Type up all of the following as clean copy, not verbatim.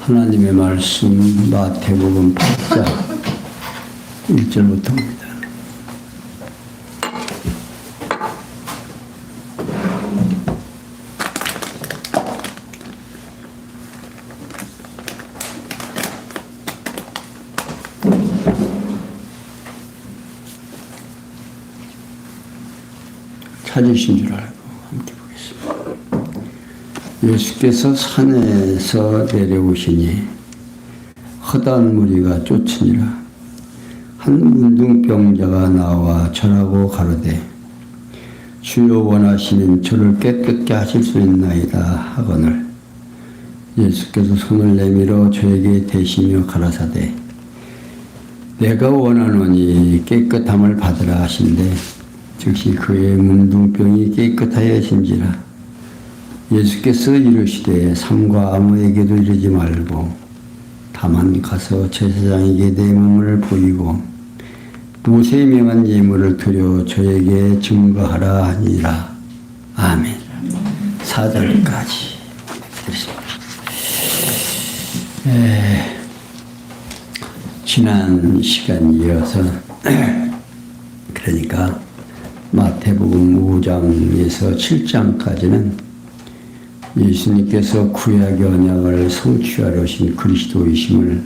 하나님의 말씀 마태복음 8장 1절부터입니다. 찾으신 줄 알고 함께 보겠습니다. 예수께서 산에서 내려오시니 허다한 무리가 쫓으니라. 한 문둥병자가 나와 절하고 가로되 주여 원하시면 저를 깨끗게 하실 수 있나이다 하거늘 예수께서 손을 내밀어 저에게 대시며 가라사대 내가 원하노니 깨끗함을 받으라 하신대 즉시 그의 문둥병이 깨끗하여진지라. 예수께서 이르시되 삼가 아무에게도 이르지 말고 다만 가서 제사장에게 내 몸을 보이고 모세의 명한 예물을 드려 저에게 증거하라 하니라. 아멘. 4절까지 지난 시간 이어서 그러니까 마태복음 5장에서 7장까지는 예수님께서 구약의 언약을 성취하려 오신 그리스도이심을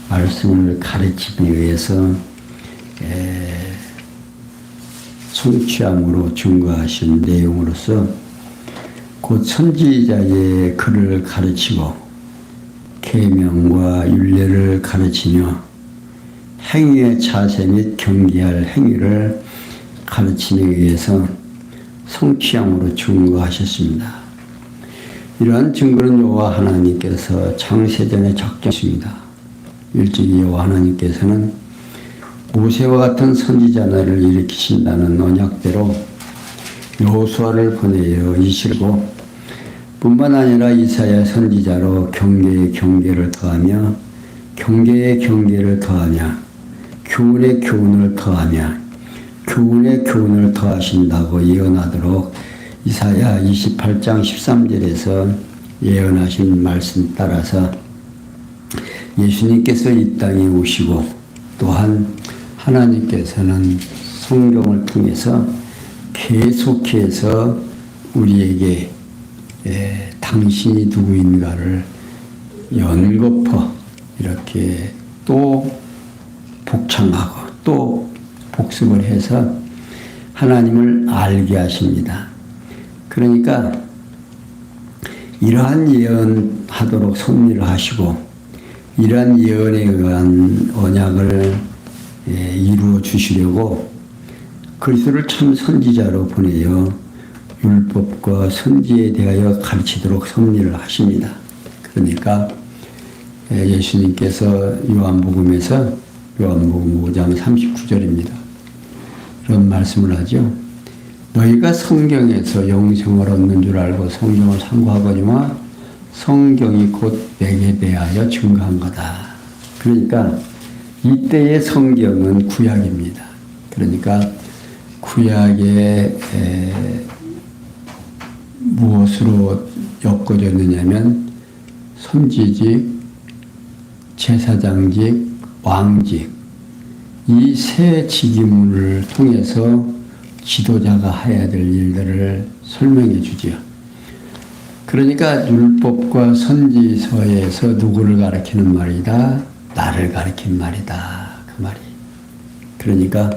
말씀을 가르치기 위해서 성취함으로 증거하신 내용으로서 곧 선지자의 글을 가르치고 계명과 율례를 가르치며 행위의 자세 및 경계할 행위를 가르치기 위해서 성취함으로 증거하셨습니다. 이러한 증거는 여호와 하나님께서 창세전에 적셨습니다. 일찍이 여호와 하나님께서는 모세와 같은 선지자를 일으키신다는 언약대로 여호수아를 보내어 이시고 뿐만 아니라 이사야 선지자로 경계의 경계를 더하며 경계의 경계를 더하며 교훈의 교훈을 더하며 교훈의 교훈을 더하신다고 예언하도록 이사야 28장 13절에서 예언하신 말씀 따라서 예수님께서 이 땅에 오시고 또한 하나님께서는 성경을 통해서 계속해서 우리에게 당신이 누구인가를 연거푸 이렇게 또 복창하고 또 복습을 해서 하나님을 알게 하십니다. 그러니까 이러한 예언하도록 섭리를 하시고 이러한 예언에 의한 언약을 이루어 주시려고 그리스도를 참 선지자로 보내어 율법과 선지에 대하여 가르치도록 섭리를 하십니다. 그러니까 예수님께서 요한복음에서 요한복음 5장 39절입니다. 그런 말씀을 하죠. 너희가 성경에서 영생을 얻는 줄 알고 성경을 상고하거니와 성경이 곧 내게 대하여 증거한 거다. 그러니까 이때의 성경은 구약입니다. 그러니까 구약에 무엇으로 엮어졌느냐면 선지직, 제사장직, 왕직 이 세 직임을 통해서 지도자가 해야 될 일들을 설명해 주지요. 그러니까 율법과 선지서에서 누구를 가리키는 말이다? 나를 가리킨 말이다. 그 말이. 그러니까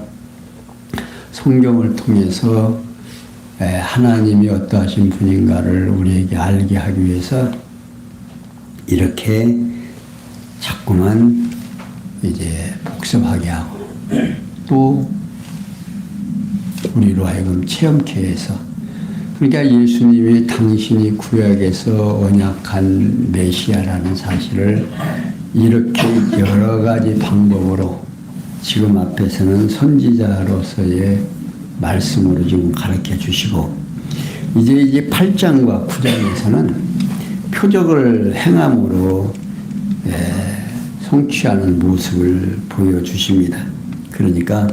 성경을 통해서 하나님이 어떠하신 분인가를 우리에게 알게 하기 위해서 이렇게 자꾸만 이제 복습하게 하고 또 우리로 하여금 체험케 해서 그러니까 예수님이 당신이 구약에서 언약한 메시아라는 사실을 이렇게 여러 가지 방법으로 지금 앞에서는 선지자로서의 말씀으로 지금 가르쳐 주시고 이제 8장과 9장에서는 표적을 행함으로 성취하는 모습을 보여주십니다. 그러니까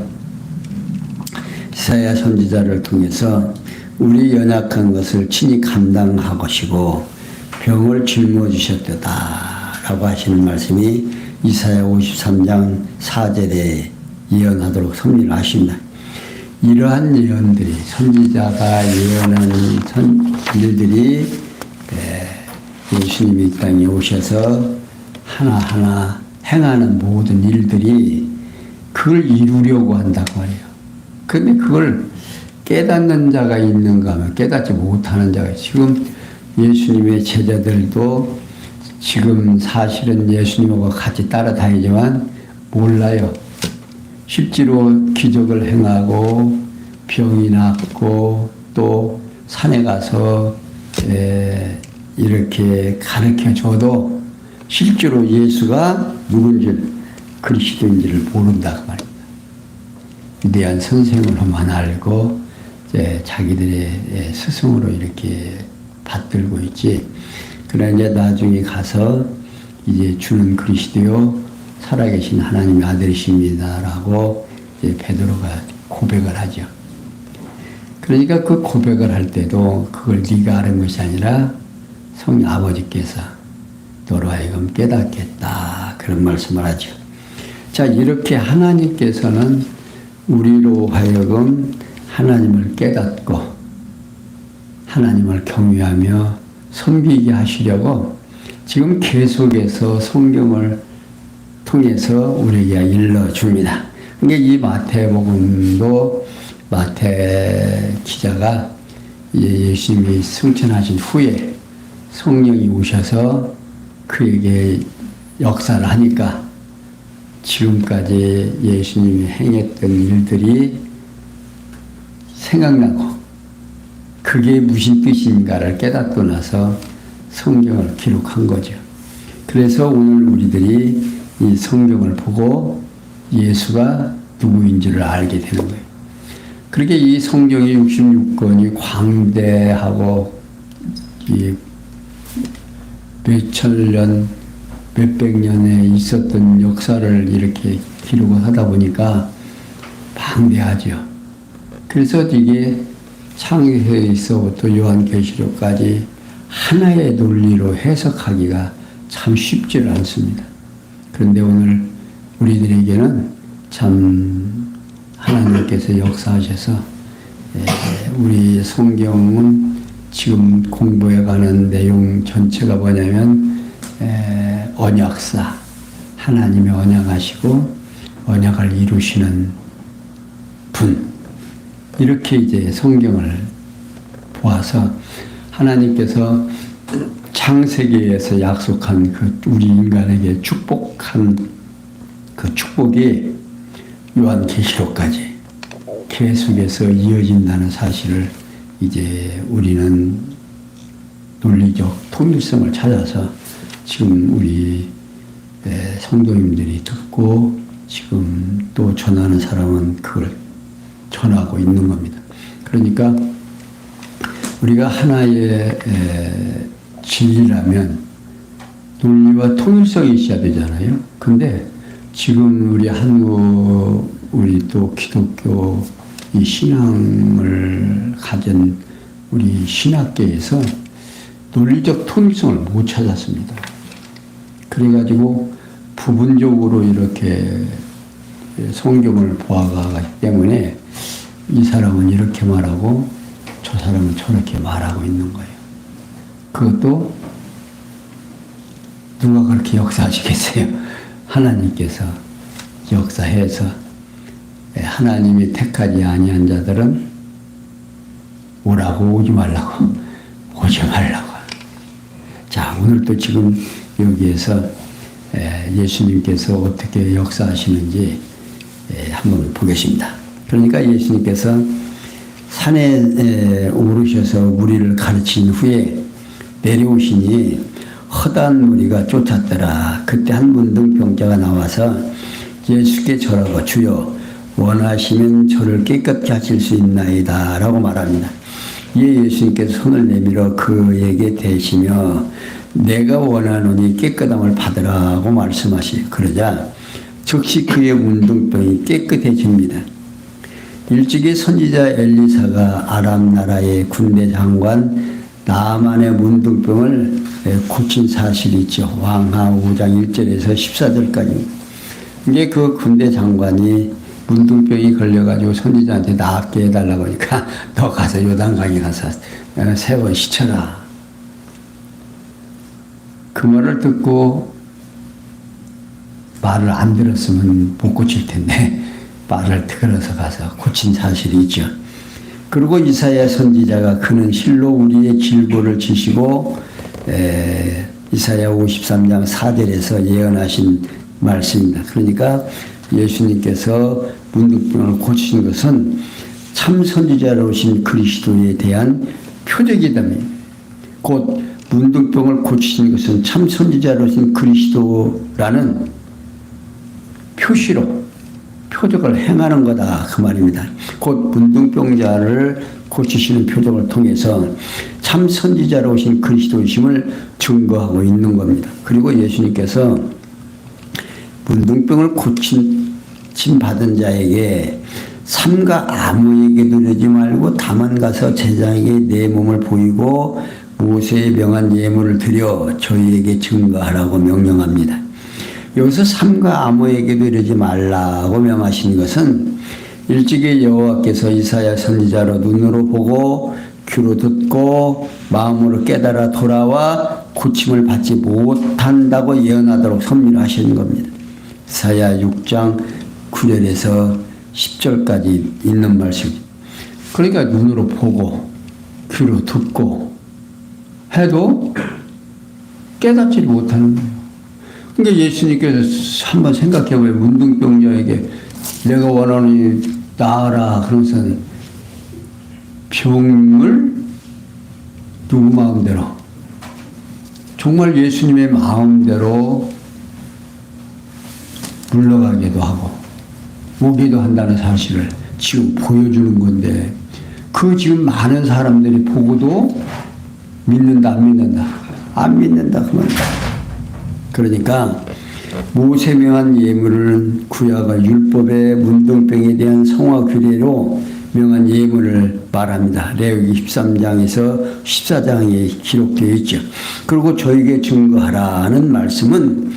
이사야 선지자를 통해서 우리 연약한 것을 친히 감당하시고 병을 짊어 주셨다 라고 하시는 말씀이 이사야 53장 4절에 예언하도록 섭리를 하십니다. 이러한 예언들이 선지자가 예언한 일들이 예수님이 이 땅에 오셔서 하나하나 행하는 모든 일들이 그걸 이루려고 한다고 해요. 그런데 그걸 깨닫는 자가 있는가 하면 깨닫지 못하는 자가 지금 예수님의 제자들도 지금 사실은 예수님하고 같이 따라다니지만 몰라요. 실제로 기적을 행하고 병이 낫고 또 산에 가서 이렇게 가르쳐 줘도 실제로 예수가 누군지 그리스도인지를 모른다고 말입니다. 위대한 선생으로만 알고 이제 자기들의 스승으로 이렇게 받들고 있지. 그러나 이제 나중에 가서 이제 주는 그리스도요 살아계신 하나님의 아들이십니다라고 이제 베드로가 고백을 하죠. 그러니까 그 고백을 할 때도 그걸 네가 하는 것이 아니라 성령 아버지께서 너로 하여금 깨닫겠다 그런 말씀을 하죠. 자, 이렇게 하나님께서는 우리로 하여금 하나님을 깨닫고 하나님을 경외하며 섬기게 하시려고 지금 계속해서 성경을 통해서 우리에게 일러줍니다. 그러니까 이 마태복음도 마태 기자가 예수님이 승천하신 후에 성령이 오셔서 그에게 역사를 하니까 지금까지 예수님이 행했던 일들이 생각나고 그게 무슨 뜻인가를 깨닫고 나서 성경을 기록한 거죠. 그래서 오늘 우리들이 이 성경을 보고 예수가 누구인지를 알게 되는 거예요. 그렇게 이 성경의 66권이 광대하고 몇천 년, 몇백 년에 있었던 역사를 이렇게 기록을 하다 보니까 방대하죠. 그래서 이게 창세기에서부터 요한계시록까지 하나의 논리로 해석하기가 참 쉽지 않습니다. 그런데 오늘 우리들에게는 참 하나님께서 역사하셔서 우리 성경은 지금 공부해가는 내용 전체가 뭐냐면 언약사, 하나님의 언약하시고 언약을 이루시는 분, 이렇게 이제 성경을 보아서 하나님께서 창세기에서 약속한 그 우리 인간에게 축복한 그 축복이 요한계시록까지 계속해서 이어진다는 사실을 이제 우리는 논리적 통일성을 찾아서 지금 우리 성도님들이 듣고 지금 또 전하는 사람은 그걸 전하고 있는 겁니다. 그러니까 우리가 하나의 진리라면 논리와 통일성이 있어야 되잖아요. 근데 지금 우리 한국, 우리 또 기독교 이 신앙을 가진 우리 신학계에서 논리적 통일성을 못 찾았습니다. 그래가지고 부분적으로 이렇게 성경을 보아가기 때문에 이 사람은 이렇게 말하고 저 사람은 저렇게 말하고 있는 거예요. 그것도 누가 그렇게 역사하시겠어요? 하나님께서 역사해서 하나님이 택하지 아니한 자들은 오라고 오지 말라고 오지 말라고. 자, 오늘 또 지금 여기에서 예수님께서 어떻게 역사하시는지 한번 보겠습니다. 그러니까 예수님께서 산에 오르셔서 무리를 가르친 후에 내려오시니 허다한 무리가 쫓았더라. 그때 한 문둥병자가 나와서 예수께 절하고 주여 원하시면 저를 깨끗게 하실 수 있나이다 라고 말합니다. 이에 예수님께서 손을 내밀어 그에게 대시며 내가 원하노니 깨끗함을 받으라고 말씀하시 그러자 즉시 그의 문둥병이 깨끗해집니다. 일찍이 선지자 엘리사가 아람 나라의 군대 장관 나만의 문둥병을 고친 사실이 있죠. 왕하 5장 1절에서 14절까지. 이제 그 군대 장관이 문둥병이 걸려가지고 선지자한테 낫게 해달라고 하니까 너 가서 요단강에 가서 3번 씻어라. 그 말을 듣고 말을 안 들었으면 못 고칠 텐데 말을 들어서 가서 고친 사실이 있죠. 그리고 이사야 선지자가 그는 실로 우리의 질고를 지시고 이사야 53장 4절에서 예언하신 말씀입니다. 그러니까 예수님께서 문둥병을 고치신 것은 참 선지자로 오신 그리스도에 대한 표적이다면 곧 문둥병을 고치신 것은 참 선지자로 오신 그리스도라는 표시로 표적을 행하는 거다 그 말입니다. 곧 문둥병자를 고치시는 표적을 통해서 참 선지자로 오신 그리스도이심을 증거하고 있는 겁니다. 그리고 예수님께서 문둥병을 고침 받은 자에게 삼가 아무에게도 이르지 말고 다만 가서 제장에게 내 몸을 보이고 모세의 명한 예물을 드려 저희에게 증거하라고 명령합니다. 여기서 삼가 아무에게도 이르지 말라고 명하신 것은 일찍이 여호와께서 이사야 선지자로 눈으로 보고 귀로 듣고 마음으로 깨달아 돌아와 고침을 받지 못한다고 예언하도록 선민하신 겁니다. 이사야 6장 9절에서 10절까지 있는 말씀입니다. 그러니까 눈으로 보고 귀로 듣고 해도 깨닫지 못하는 거예요. 그러니까 예수님께서 한번 생각해보면 문둥병자에게 내가 원하는 나아라 그러면서 병을 누구 마음대로 정말 예수님의 마음대로 물러가기도 하고 오기도 한다는 사실을 지금 보여주는 건데 그 지금 많은 사람들이 보고도 믿는다 안 믿는다? 안 믿는다 그 말이야. 그러니까 모세 명한 예물은 구약의 율법의 문둥병에 대한 성화 규례로 명한 예물을 말합니다. 레위기 13장에서 14장에 기록되어 있죠. 그리고 저에게 증거하라는 말씀은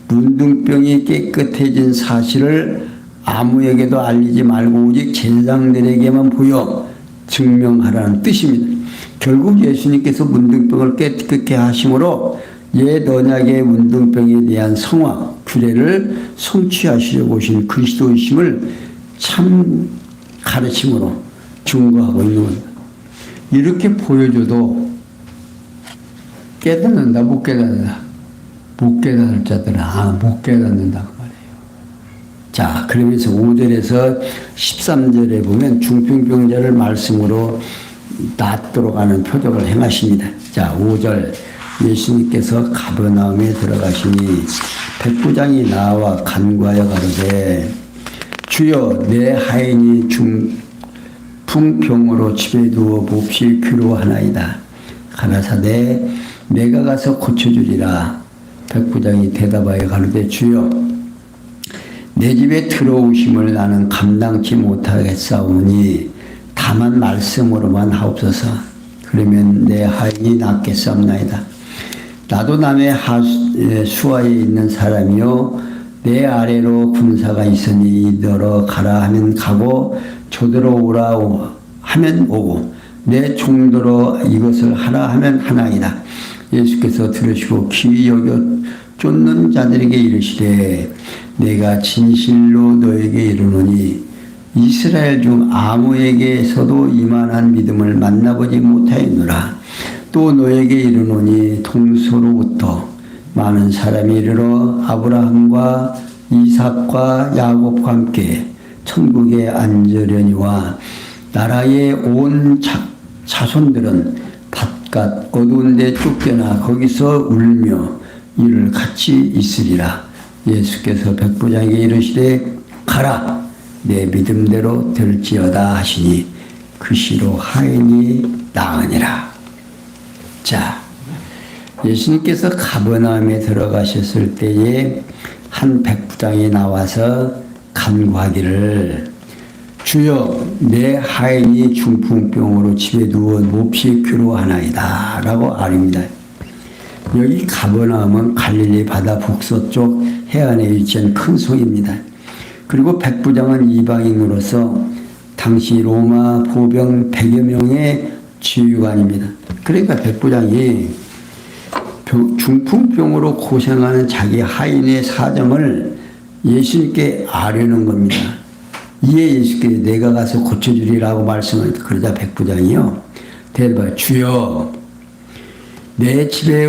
문둥병이 깨끗해진 사실을 아무에게도 알리지 말고 오직 제사장들에게만 보여 증명하라는 뜻입니다. 결국 예수님께서 문둥병을 깨끗게 하심으로 옛 언약의 문둥병에 대한 성화 규례를 성취하시려고 오신 그리스도이심을 참 가르침으로 증거하고 있는 겁니다. 이렇게 보여줘도 깨닫는다 못 깨닫는다? 못 깨닫을 자들은 못 깨닫는다 그 말이에요. 자, 그러면서 5절에서 13절에 보면 중풍병자를 말씀으로 낫도록 하는 표적을 행하십니다. 자, 5절 예수님께서 가버나움에 들어가시니 백부장이 나와 간구하여 가로되 주여 내 하인이 중풍병으로 집에 두어 몹시 괴로워하나이다. 가라사대 내가 가서 고쳐주리라. 백부장이 대답하여 가로되 주여 내 집에 들어오심을 나는 감당치 못하겠사오니 다만 말씀으로만 하옵소서. 그러면 내 하인이 낫겠사옵나이다. 나도 남의 수하에 있는 사람이요 내 아래로 군사가 있으니 이더러 가라 하면 가고 저더러 오라 하면 오고 내 종더러 이것을 하라 하면 하나이다. 예수께서 들으시고 귀히 여겨 쫓는 자들에게 이르시되 내가 진실로 너에게 이르노니 이스라엘 중 아무에게서도 이만한 믿음을 만나보지 못하였노라. 또 너에게 이르노니 동서로부터 많은 사람이 이르러 아브라함과 이삭과 야곱과 함께 천국에 앉으려니와 나라의 온 자손들은 바깥 어두운 데 쫓겨나 거기서 울며 이를 같이 있으리라. 예수께서 백부장에게 이르시되 가라 내 믿음대로 될지어다 하시니 그 시로 하인이 나으니라. 자, 예수님께서 가버나움에 들어가셨을 때에 한 백부장이 나와서 간구하기를 주여 내 하인이 중풍병으로 집에 누워 몹시 괴로워하나이다 라고 아립니다. 여기 가버나움은 갈릴리 바다 북서쪽 해안에 위치한 큰 성입니다. 그리고 백부장은 이방인으로서 당시 로마 보병 100여 명의 지휘관입니다. 그러니까 백부장이 중풍병으로 고생하는 자기 하인의 사정을 예수님께 아뢰는 겁니다. 이에 예수께서 내가 가서 고쳐주리라고 말씀을 그러자 백부장이요 대답하여 주여 내 집에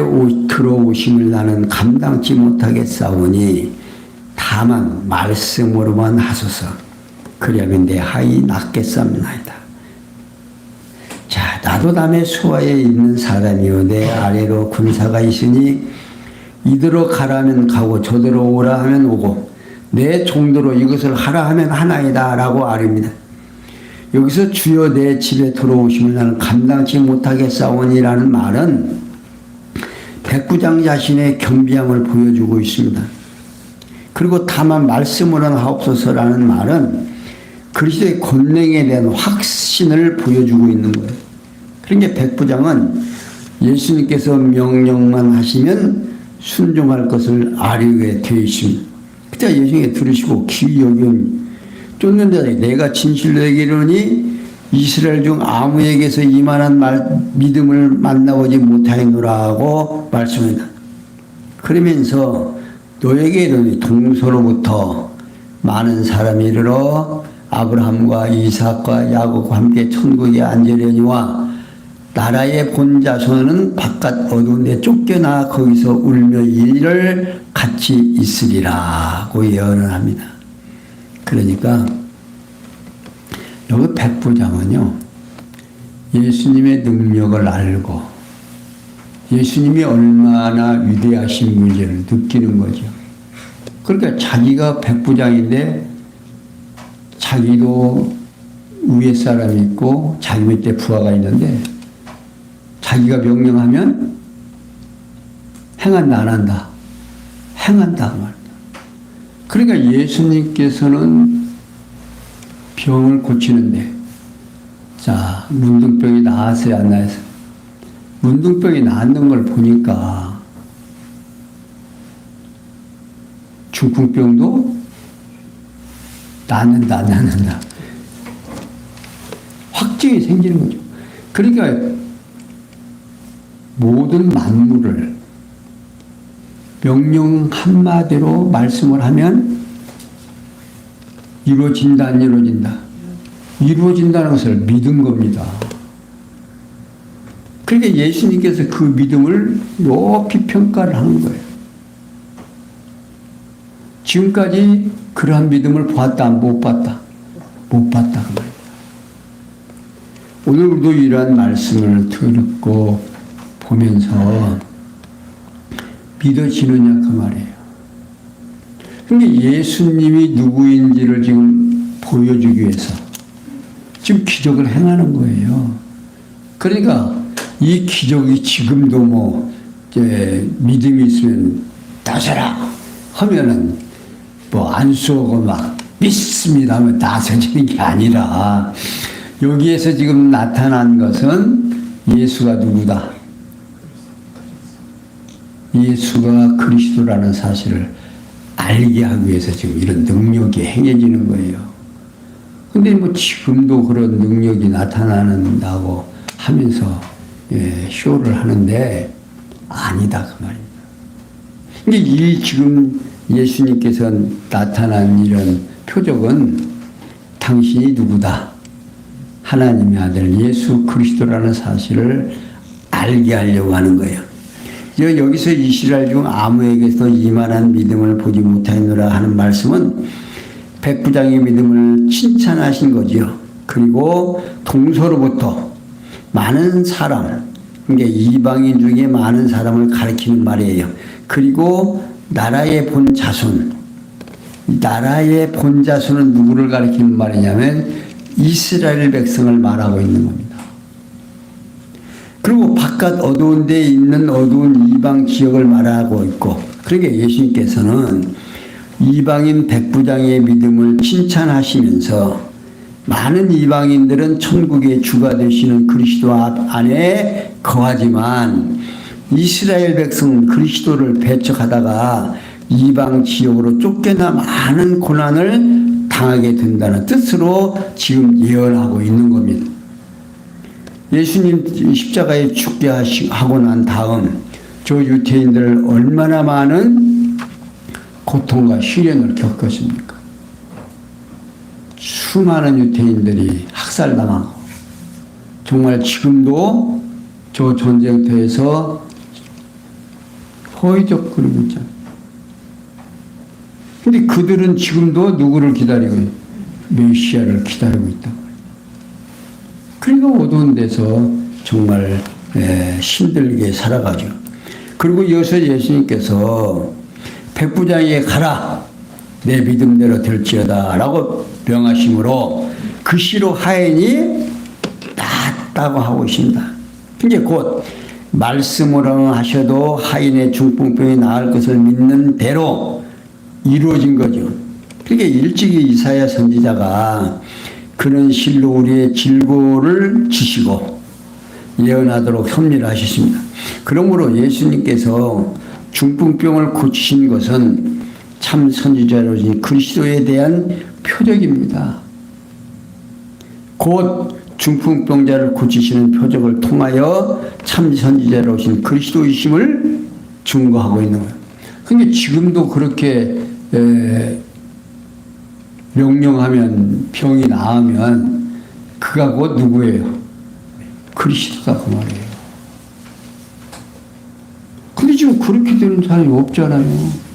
들어오심을 나는 감당치 못하겠사오니 다만 말씀으로만 하소서. 그리하면 내 하인이 낫겠사옵나이다. 자, 나도 남의 수하에 있는 사람이요 내 아래로 군사가 있으니 이대로 가라면 가고 저대로 오라 하면 오고 내 종도로 이것을 하라 하면 하나이다 라고 아뢰니다. 여기서 주여 내 집에 들어오시면 나는 감당치 못하겠사오니라는 말은 백부장 자신의 겸비함을 보여주고 있습니다. 그리고 다만 말씀으로는 하옵소서라는 말은 그리스도의 권능에 대한 확신을 보여주고 있는 거예요. 그러니까 백부장은 예수님께서 명령만 하시면 순종할 것을 아뢰게 되어 있습니다. 그때 예수님께 들으시고 귀 여긴 쫓는 자들이 내가 진실로 얘기하노니 이스라엘 중 아무에게서 이만한 믿음을 만나보지 못하였노라 하고 말씀합니다. 그러면서 너에게 이르노니 동서로부터 많은 사람이 이르러 아브라함과 이삭과 야곱과 함께 천국에 앉으려니와 나라의 본 자손은 바깥 어두운 데 쫓겨나 거기서 울며 이를 같이 있으리라고 예언을 합니다. 그러니까 여기 백부장은요 예수님의 능력을 알고 예수님이 얼마나 위대하신 분인지를 느끼는 거죠. 그러니까 자기가 백부장인데 자기도 위에 사람이 있고 자기 밑에 부하가 있는데 자기가 명령하면 행한다 안 한다? 행한다 말이다. 그러니까 예수님께서는 병을 고치는데 자 문둥병이 나았어요 안 나았어요? 문둥병이 낫는 걸 보니까 중풍병도 낫는다 안 낫는다 확증이 생기는 거죠. 그러니까 모든 만물을 명령 한마디로 말씀을 하면 이루어진다 안 이루어진다? 이루어진다는 것을 믿은 겁니다. 그러니까 예수님께서 그 믿음을 높이 평가를 하는 거예요. 지금까지 그러한 믿음을 보았다 못 봤다? 못 봤다 그 말이에요. 오늘 우리도 이러한 말씀을 듣고 보면서 믿어지느냐 그 말이에요. 그러니까 예수님이 누구인지를 지금 보여주기 위해서 지금 기적을 행하는 거예요. 그러니까 이 기적이 지금도 뭐 이제 믿음이 있으면 나서라 하면은 뭐 안 쏘고 막 믿습니다 하면 나서지는 게 아니라 여기에서 지금 나타난 것은 예수가 누구다? 예수가 그리스도라는 사실을 알게 하기 위해서 지금 이런 능력이 행해지는 거예요. 근데 뭐 지금도 그런 능력이 나타난다고 하면서 쇼를 하는데 아니다 그 말입니다. 근데 이 지금 예수님께서 나타난 이런 표적은 당신이 누구다? 하나님의 아들 예수 그리스도라는 사실을 알게 하려고 하는 거예요. 여기서 이스라엘 중 아무에게서 이만한 믿음을 보지 못하였노라 하는 말씀은 백부장의 믿음을 칭찬하신 거지요. 그리고 동서로부터 많은 사람, 그러니까 이방인 중에 많은 사람을 가리키는 말이에요. 그리고 나라의 본 자손, 나라의 본 자손은 누구를 가리키는 말이냐면 이스라엘 백성을 말하고 있는 겁니다. 그리고 바깥 어두운 데에 있는 어두운 이방 지역을 말하고 있고, 그러니까 예수님께서는 이방인 백부장의 믿음을 칭찬하시면서 많은 이방인들은 천국의 주가 되시는 그리스도 안에 거하지만 이스라엘 백성은 그리스도를 배척하다가 이방 지역으로 쫓겨나 많은 고난을 당하게 된다는 뜻으로 지금 예언하고 있는 겁니다. 예수님 십자가에 죽게 하고 난 다음 저 유태인들 얼마나 많은 고통과 시련을 겪었습니까? 수많은 유태인들이 학살당하고 정말 지금도 저 전쟁터에서 허위적거리고 있잖아요. 근데 그들은 지금도 누구를 기다리고 있어요? 메시아를 기다리고 있다고. 그러니까 어두운 데서 정말 힘들게 살아가죠. 그리고 이어서 예수님께서 백부장에게 가라, 내 믿음대로 될지어다 라고 명하심으로 그 시로 하인이 낫다고 하고 있습니다. 이제 곧 말씀으로 하셔도 하인의 중풍병이 나을 것을 믿는 대로 이루어진 거죠. 그러니까 일찍이 이사야 선지자가 그는 실로 우리의 질고를 지시고 예언하도록 섭리를 하셨습니다. 그러므로 예수님께서 중풍병을 고치신 것은 참 선지자로신 그리스도에 대한 표적입니다. 곧 중풍병자를 고치시는 표적을 통하여 참 선지자로신 그리스도이심을 증거하고 있는 거예요. 그러니까 지금도 그렇게 명령하면 병이 나으면 그가 곧 누구예요? 그리스도다 그 말이에요. 근데 지금 그렇게 되는 사람이 없잖아요.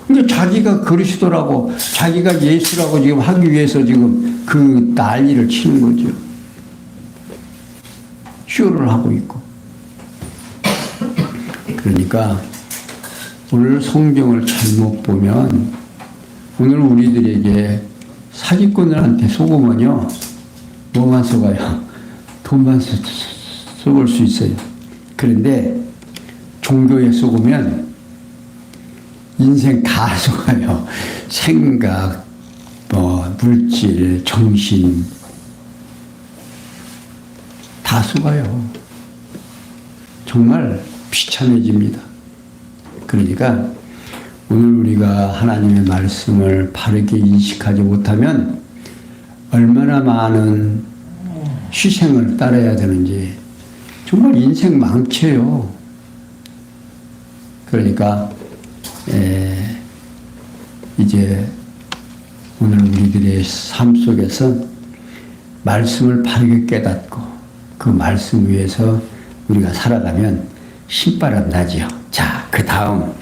그러니까 자기가 그리스도라고 자기가 예수라고 지금 하기 위해서 지금 그 난리를 치는 거죠. 쇼를 하고 있고. 그러니까 오늘 성경을 잘못 보면 오늘 우리들에게 사기꾼들한테 속으면요 뭐만 속아요? 돈만 속을 수 있어요. 그런데 종교에 속으면 인생 다 속아요. 생각, 물질, 정신 다 속아요. 정말 비참해집니다. 그러니까 오늘 우리가 하나님의 말씀을 바르게 인식하지 못하면 얼마나 많은 희생을 따라야 되는지 정말 인생 망쳐요. 그러니까 이제 오늘 우리들의 삶 속에서 말씀을 바르게 깨닫고 그 말씀 위에서 우리가 살아가면 신바람 나지요. 자, 그 다음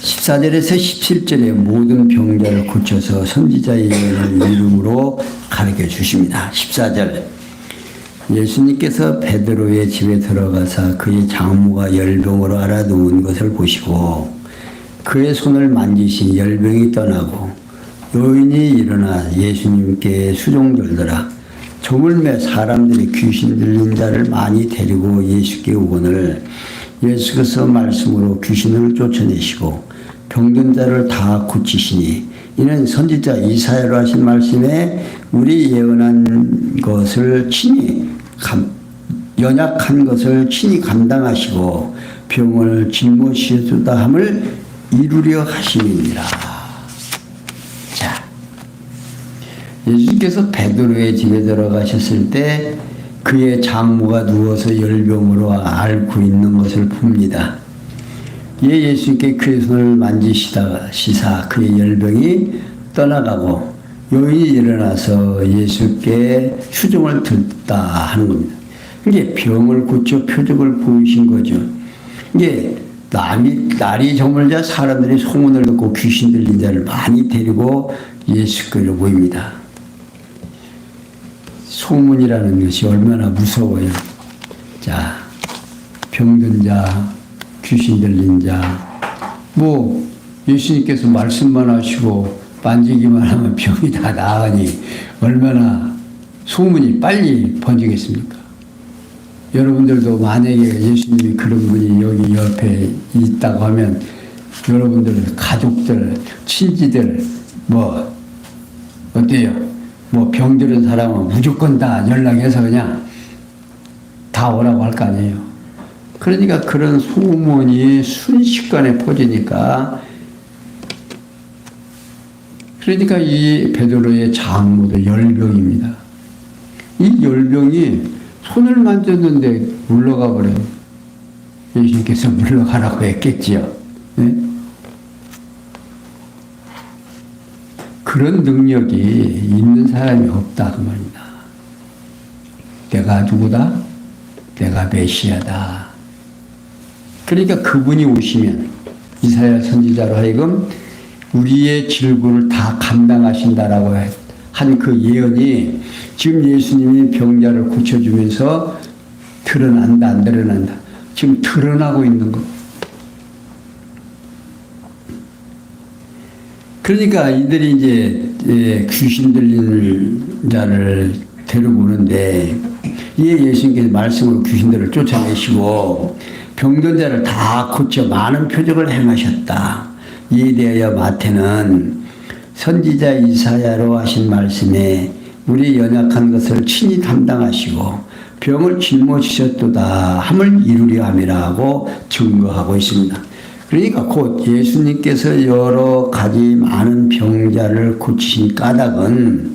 14절에서 17절에 모든 병자를 고쳐서 선지자의 예언을 이름으로 가르쳐 주십니다. 14절 예수님께서 베드로의 집에 들어가사 그의 장모가 열병으로 알아누운 것을 보시고 그의 손을 만지신 열병이 떠나고 여인이 일어나 예수님께 수종들더라. 저물매 사람들이 귀신 들린 자를 많이 데리고 예수께 오거늘 예수께서 말씀으로 귀신을 쫓아내시고 병든 자를 다 고치시니 이는 선지자 이사야로 하신 말씀에 우리 예언한 것을 연약한 것을 친히 감당하시고 병을 짊어지셨다 함을 이루려 하심이니라. 자, 예수께서 베드로의 집에 들어가셨을 때 그의 장모가 누워서 열병으로 앓고 있는 것을 봅니다. 예수님께 그의 손을 만지시사 그의 열병이 떠나가고 여인이 일어나서 예수께 수종을 듣다 하는 겁니다. 이게 병을 고쳐 표적을 보이신 거죠. 이게 날이 저물자 사람들이 소문을 듣고 귀신 들린 자를 많이 데리고 예수께로 모입니다. 소문이라는 것이 얼마나 무서워요. 자, 병든 자, 귀신 들린 자, 예수님께서 말씀만 하시고 만지기만 하면 병이 다 나으니 얼마나 소문이 빨리 번지겠습니까? 여러분들도 만약에 예수님이 그런 분이 여기 옆에 있다고 하면 여러분들 가족들, 친지들 어때요? 뭐 병들은 사람은 무조건 다 연락해서 그냥 다 오라고 할 거 아니에요. 그러니까 그런 소문이 순식간에 퍼지니까 그러니까 이 베드로의 장모도 열병입니다. 이 열병이 손을 만졌는데 물러가 버려요. 예수님께서 물러가라고 했겠지요. 네? 그런 능력이 있는 사람이 없다 그 말입니다. 내가 누구다? 내가 메시아다. 그러니까 그분이 오시면 이사야 선지자로 하여금 우리의 질고를 다 감당하신다라고 한 그 예언이 지금 예수님이 병자를 고쳐주면서 드러난다 안 드러난다. 지금 드러나고 있는 것. 그러니까 이들이 이제 귀신 들리는 자를 데리고 오는데 이에 예수님께서 말씀으로 귀신들을 쫓아내시고 병든 자를 다 고쳐 많은 표적을 행하셨다. 이에 대하여 마태는 선지자 이사야로 하신 말씀에 우리 연약한 것을 친히 담당하시고 병을 짊어지셨도다 함을 이루려 함이라고 증거하고 있습니다. 그러니까 곧 예수님께서 여러 가지 많은 병자를 고치신 까닭은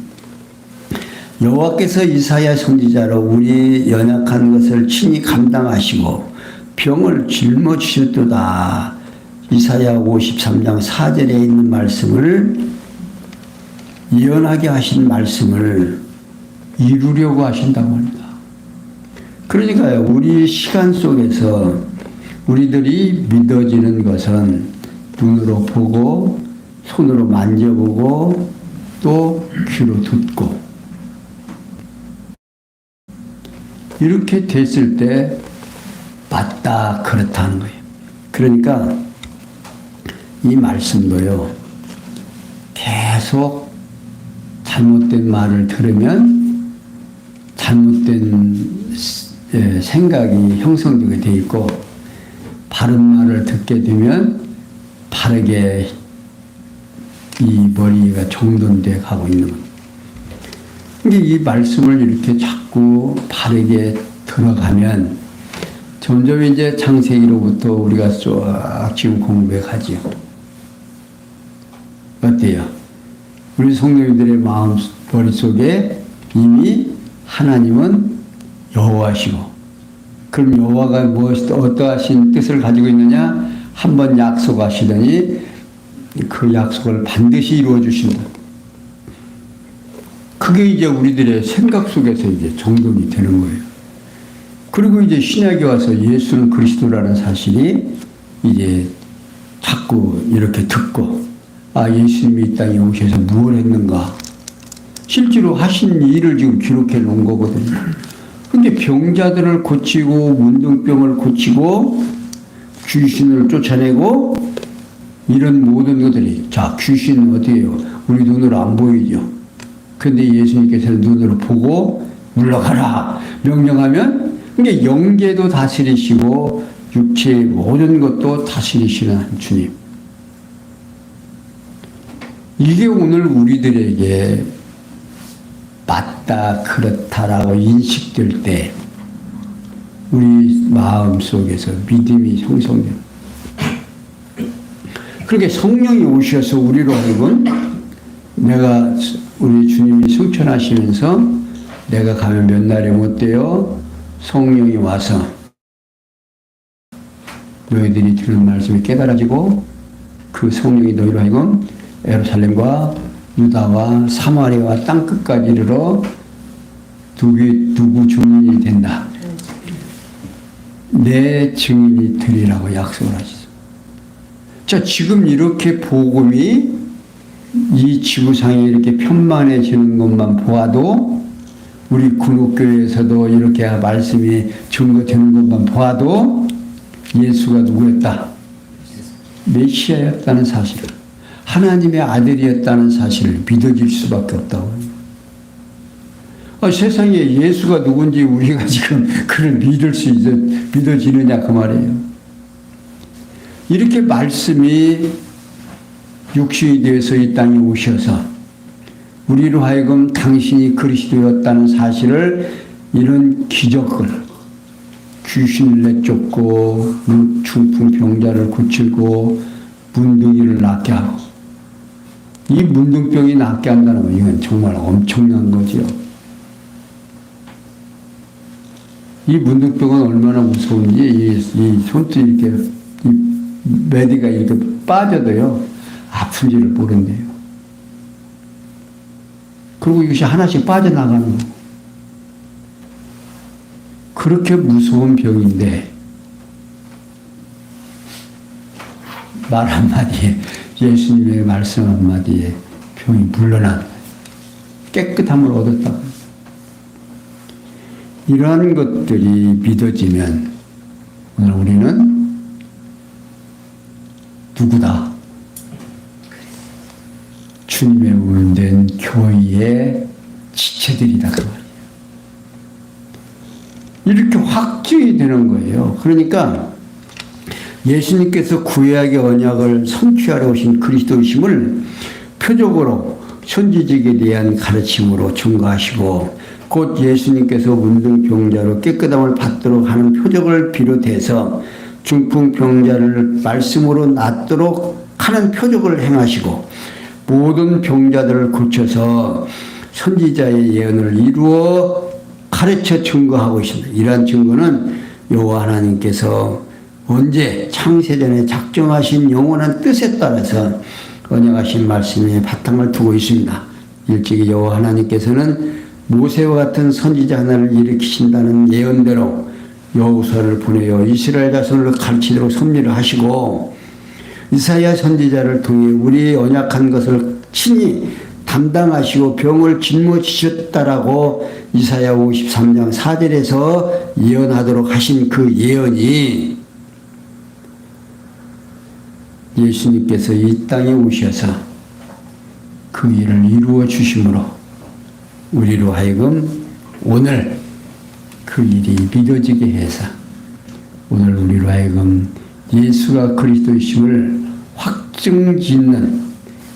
여호와께서 이사야 선지자로 우리 연약한 것을 친히 감당하시고 병을 짊어지셨도다. 이사야 53장 4절에 있는 말씀을 예언하게 하신 말씀을 이루려고 하신다고 합니다. 그러니까요, 우리 시간 속에서 우리들이 믿어지는 것은 눈으로 보고 손으로 만져보고 또 귀로 듣고 이렇게 됐을 때 맞다 그렇다는 거예요. 그러니까 이 말씀도요 계속 잘못된 말을 들으면 잘못된 생각이 형성되게 돼 있고 바른 말을 듣게 되면 바르게 이 머리가 정돈돼 가고 있는 겁니다. 이 말씀을 이렇게 자꾸 바르게 들어가면 점점 이제 창세기로부터 우리가 쫙 지금 공부해 가지요. 어때요? 우리 성도님들의 마음 머릿속에 이미 하나님은 여호와시고 그럼 여호와가 어떠하신 뜻을 가지고 있느냐? 한번 약속하시더니 그 약속을 반드시 이루어 주신다. 그게 이제 우리들의 생각 속에서 이제 정돈이 되는 거예요. 그리고 이제 신약에 와서 예수는 그리스도라는 사실이 이제 자꾸 이렇게 듣고 아, 예수님이 이 땅에 오셔서 무엇을 했는가? 실제로 하신 일을 지금 기록해 놓은 거거든요. 근데 병자들을 고치고 문둥병을 고치고 귀신을 쫓아내고 이런 모든 것들이 자, 귀신은 어디에요? 우리 눈으로 안 보이죠. 근데 예수님께서는 눈으로 보고 물러가라 명령하면 이게 영계도 다스리시고 육체의 모든 것도 다스리시는 한 주님. 이게 오늘 우리들에게 맞다 그렇다라고 인식될 때 우리 마음속에서 믿음이 형성됩니다. 그렇게 성령이 오셔서 우리로 하여금 내가 우리 주님이 승천하시면서 내가 가면 몇 날에 못 돼요. 성령이 와서 너희들이 들은 말씀이 깨달아지고 그 성령이 너희로 하여금 예루살렘과 유다와 사마리아와 땅끝까지 이르러 누구 증인이 된다. 내 증인이 되리라고 약속을 하셨어요. 자, 지금 이렇게 복음이 이 지구상에 이렇게 편만해지는 것만 보아도 우리 군옥교회에서도 이렇게 말씀이 증거되는 것만 보아도 예수가 누구였다? 메시아였다는 사실을 하나님의 아들이었다는 사실을 믿어질 수밖에 없다고 합니다. 세상에 예수가 누군지 우리가 지금 그를 믿어지느냐 그 말이에요. 이렇게 말씀이 육신이 되어서 이 땅에 오셔서 우리로 하여금 당신이 그리스도였다는 사실을 이런 기적을 귀신을 내쫓고 중풍병자를 고치고 문둥이를 낫게 하고 이 문둥병이 낫게 한다는 건 이건 정말 엄청난 거죠. 이 문둥병은 얼마나 무서운지 이 손톱 이렇게 이 매디가 이렇게 빠져도요 아픈지를 모른대요. 그리고 이것이 하나씩 빠져나가는 거. 그렇게 무서운 병인데 말 한마디에 예수님의 말씀 한마디에 병이 물러난 깨끗함을 얻었다. 이러한 것들이 믿어지면 오늘 우리는 누구다? 주님의 운된 교회의 지체들이다. 그 말이에요. 이렇게 확증이 되는 거예요. 그러니까 예수님께서 구약의 언약을 성취하러 오신 그리스도이심을 표적으로 선지직에 대한 가르침으로 증거하시고 곧 예수님께서 문둥병자로 깨끗함을 받도록 하는 표적을 비롯해서 중풍병자를 말씀으로 낫도록 하는 표적을 행하시고 모든 병자들을 고쳐서 선지자의 예언을 이루어 가르쳐 증거하고 있습니다. 이러한 증거는 여호와 하나님께서 언제 창세전에 작정하신 영원한 뜻에 따라서 언약하신 말씀에 바탕을 두고 있습니다. 일찍이 여호와 하나님께서는 모세와 같은 선지자 하나를 일으키신다는 예언대로 여호수아를 보내어 이스라엘 자손을 가르치도록 섭리를 하시고 이사야 선지자를 통해 우리의 언약한 것을 친히 담당하시고 병을 짊어지셨다라고 이사야 53장 4절에서 예언하도록 하신 그 예언이 예수님께서 이 땅에 오셔서 그 일을 이루어 주심으로 우리로 하여금 오늘 그 일이 믿어지게 해서 오늘 우리로 하여금 예수가 그리스도이심을 확증짓는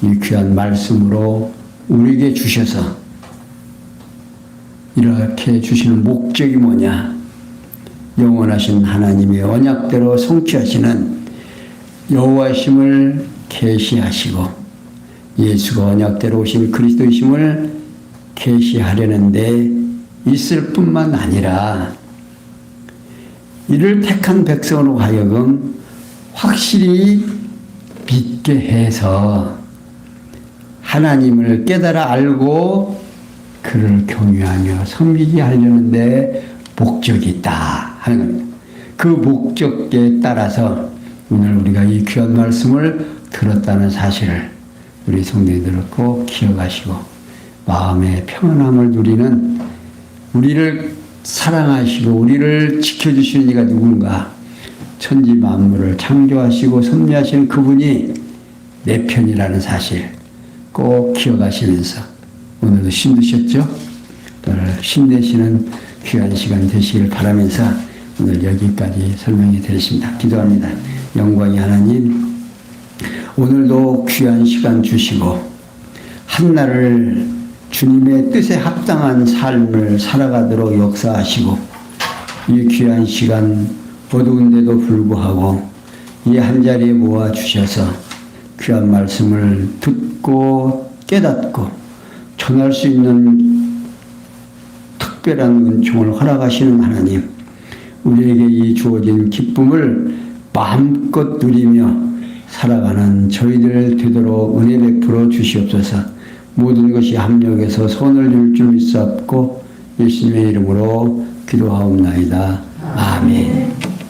이 귀한 말씀으로 우리에게 주셔서 이렇게 주시는 목적이 뭐냐? 영원하신 하나님의 언약대로 성취하시는 여호와이심을 계시하시고 예수가 언약대로 오신 그리스도이심을 계시하려는데 있을 뿐만 아니라 이를 택한 백성으로 하여금 확실히 믿게 해서 하나님을 깨달아 알고 그를 경외하며 섬기게 하려는데 목적이 있다 하는 겁니다. 그 목적에 따라서 오늘 우리가 이 귀한 말씀을 들었다는 사실을 우리 성도님들 꼭 기억하시고 마음의 평안함을 누리는 우리를 사랑하시고 우리를 지켜주시는 이가 누군가 천지 만물을 창조하시고 섭리하시는 그분이 내 편이라는 사실 꼭 기억하시면서 오늘도 힘드셨죠? 오늘 힘내시는 귀한 시간 되시길 바라면서 오늘 여기까지 설명해 드렸습니다. 기도합니다. 영광의 하나님, 오늘도 귀한 시간 주시고 한날을 주님의 뜻에 합당한 삶을 살아가도록 역사하시고 이 귀한 시간 어두운데도 불구하고 이 한자리에 모아주셔서 귀한 말씀을 듣고 깨닫고 전할 수 있는 특별한 은총을 허락하시는 하나님, 우리에게 이 주어진 기쁨을 마음껏 누리며 살아가는 저희들 되도록 은혜 베풀어 주시옵소서. 모든 것이 합력해서 손을 들 줄 믿사옵고 예수님의 이름으로 기도하옵나이다. 아멘.